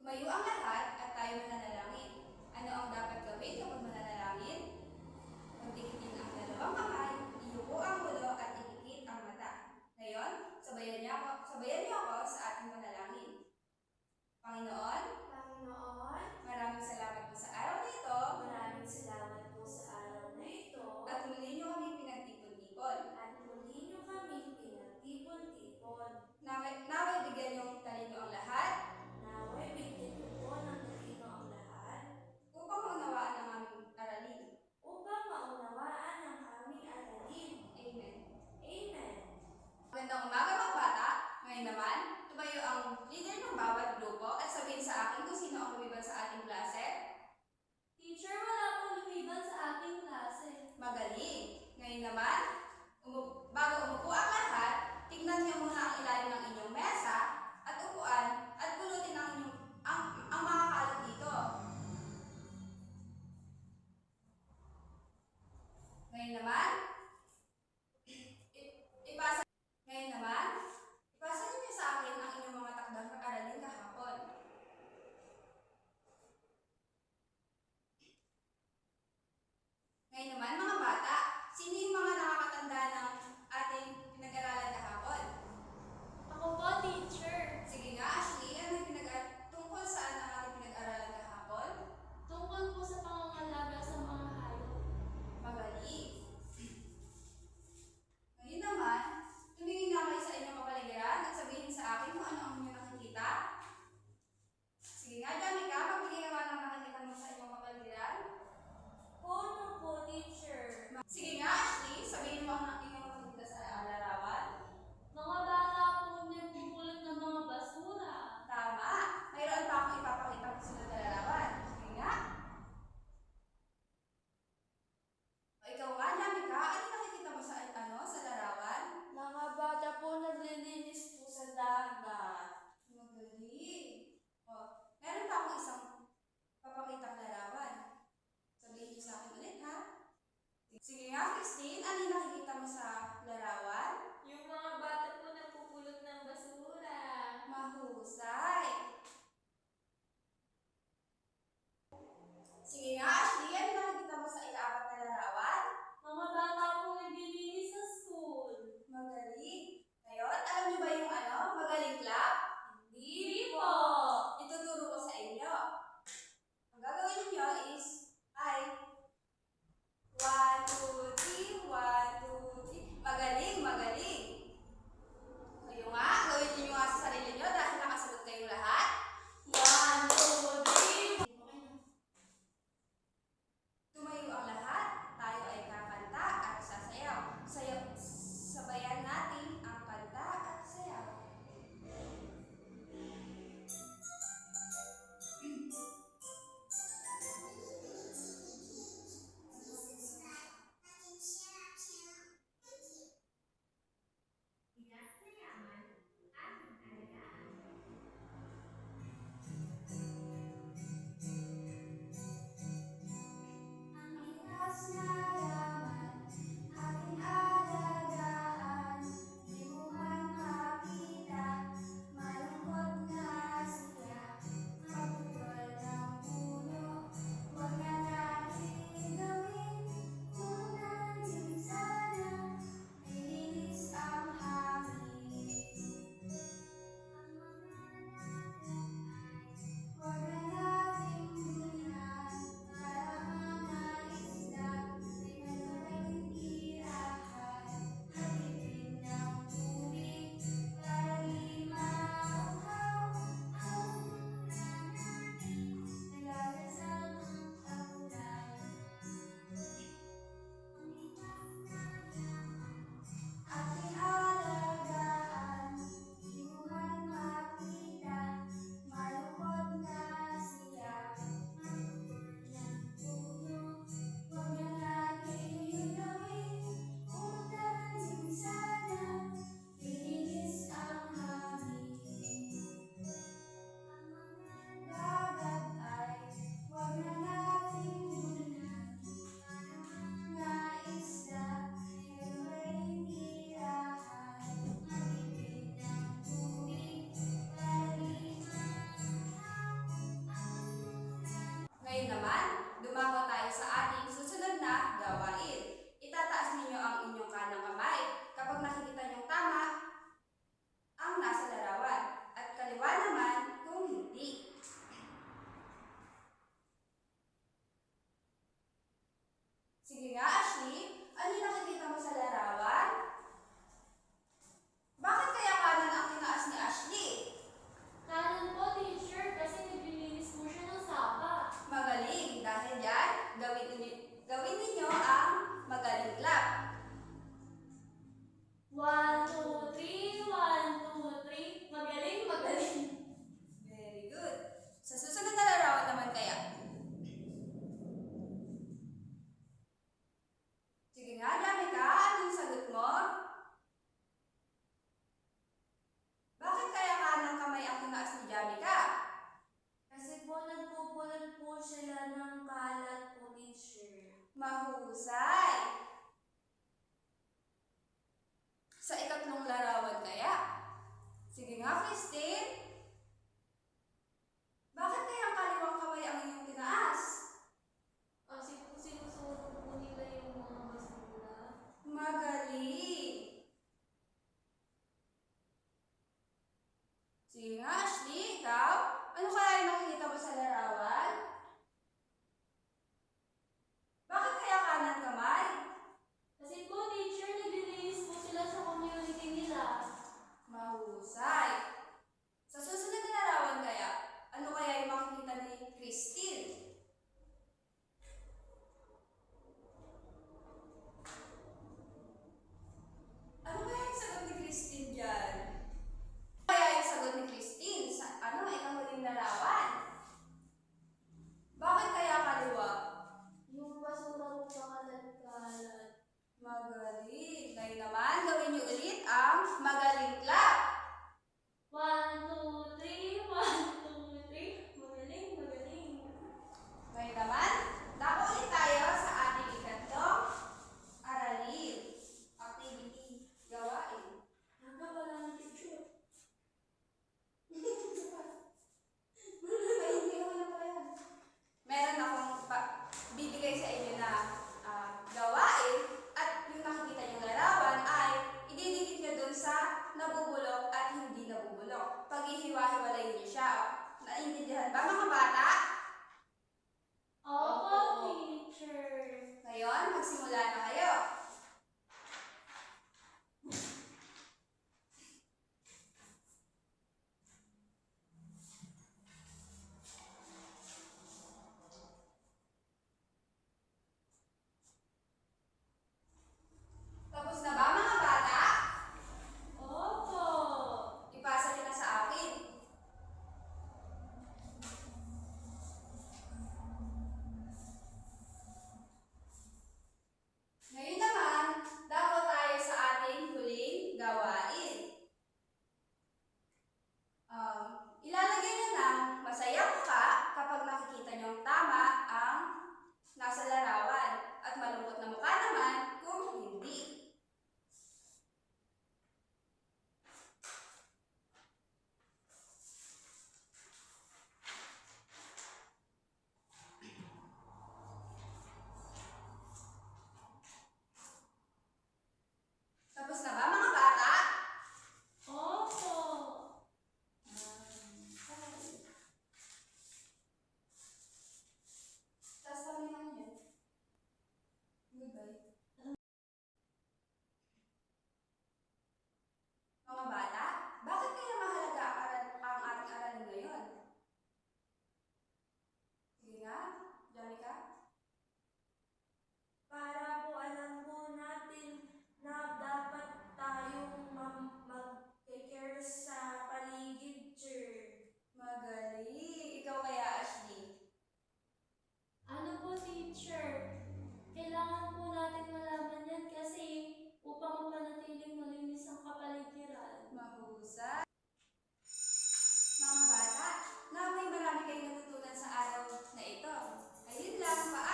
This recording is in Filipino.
Tumayo ang lahat at tayo mananalangin. Ano ang dapat gawin kapag mananalangin? Magdikitin ang dalawang kamay, iyuko ang ulo at ipikit ang mata. Ngayon, sabayan niyo ako sa ating panalangin. Panginoon, maraming salamat po sa araw na ito. Maraming salamat po sa araw na ito. At muli niyo kami pinagtipon-tipon. Naway bigyan niyong talino ang lahat. Naway bigyan niyo po ng talino ang lahat. Upang maunawaan ang aming aralin. Upang maunawaan ang aming aralin. Amen. Amen. Magandang umaga mga bata. Ngayon naman, tumayo ang leader ng bawat grupo at sabihin sa akin kung sino ang lumiban sa ating klase. Teacher, wala po lumiban sa ating klase. Magaling. Ngayon naman, bago umupo ang lahat, tignan niyo muna ang ilalim ng inyong mesa at upuan at pulutin ang mga kalat dito. Ngayon naman, ipasa niyo sa akin ang inyong mga takdang aralin kahapon. Ngayon naman mga bata, sino yung mga nakakatanda ng ating pinag-aralan kahapon? Ako po, teacher. Sige nga, Ashley, ano yung tungkol saan ang ating pinag-aralan kahapon? Tungkol po sa pangangalaga sa mga hayop. Magaling. Ngayon naman, tumingin nga kayo sa inyong kapaligiran at sabihin sa akin kung ano ang inyong nakikita. Sige nga, Jamika, magbigay ka ng nakikita mo sa inyong kapaligiran. Puno po, teacher. Mahusay. Sa ikatlong larawan kaya? Sige nga, Christine. Bakit kaya ang kaliwang kamay ang inyong tinaas? Kasi po sinusuot po nila yung mga basura. Magaling. Sige nga, Ashley, ikaw? Ano kaya yung nakikita mo sa larawan? Bakit kaya kanan kamay? Kasi po, teacher, naglilinis po sila sa community nila. Mahusay. Sa susunod na larawan kaya, ano kaya yung makikita ni Christine? Ano kaya yung sagot ni Christine dyan? Ano kaya yung sagot ni Christine sa ikahuling larawan? Bakit kaya kaliwa? Yung basura po pakalat-kalat. Magaling. Ngayon naman, gawin niyo ulit ang magaling clap. 1, 2, 3, 1, 2, 3. Magaling, magaling. Ngayon naman, dako ulit tayo sa ating ikatlong aralin. Activity. Gawain. Hanggang wala ng teacher. Ay, hindi ako na pala yan. Meron akong bibigay sa inyo na gawain at yung nakikita niyong larawan ay ididikit niyo dun sa nabubulok at hindi nabubulok. Paghihiwa-hiwalayin niyo siya. Naintindihan ba mga bata? Opo, teacher. Ngayon, magsimula na kayo. Tapos na ba mga bata? Opo. Ipasa niyo na sa akin. Ngayon naman, dako tayo sa ating huling gawain. Ilalagay niyo ng masaya ka kapag nakikita niyong tama ang nasa larawan at malungkot na mukha naman kung hindi. Tapos na ba mga bata? Opo. Taas pa rin naman yun. Goodbye. Mga bata, bakit kaya mahalaga ang ating aralin ngayon? Sige nga, Jamika. Para po alam po natin na dapat tayong mag-care sa paligid, sir. Magaling. Ikaw kaya, Ashley? Ano po, teacher? Kailangan po natin malaman yan kasi upang mapanatiling malinis ang kapaligiran. Mahusay. Mga bata, naway marami kayong natutunan sa araw na ito. Ayun lang, paalam.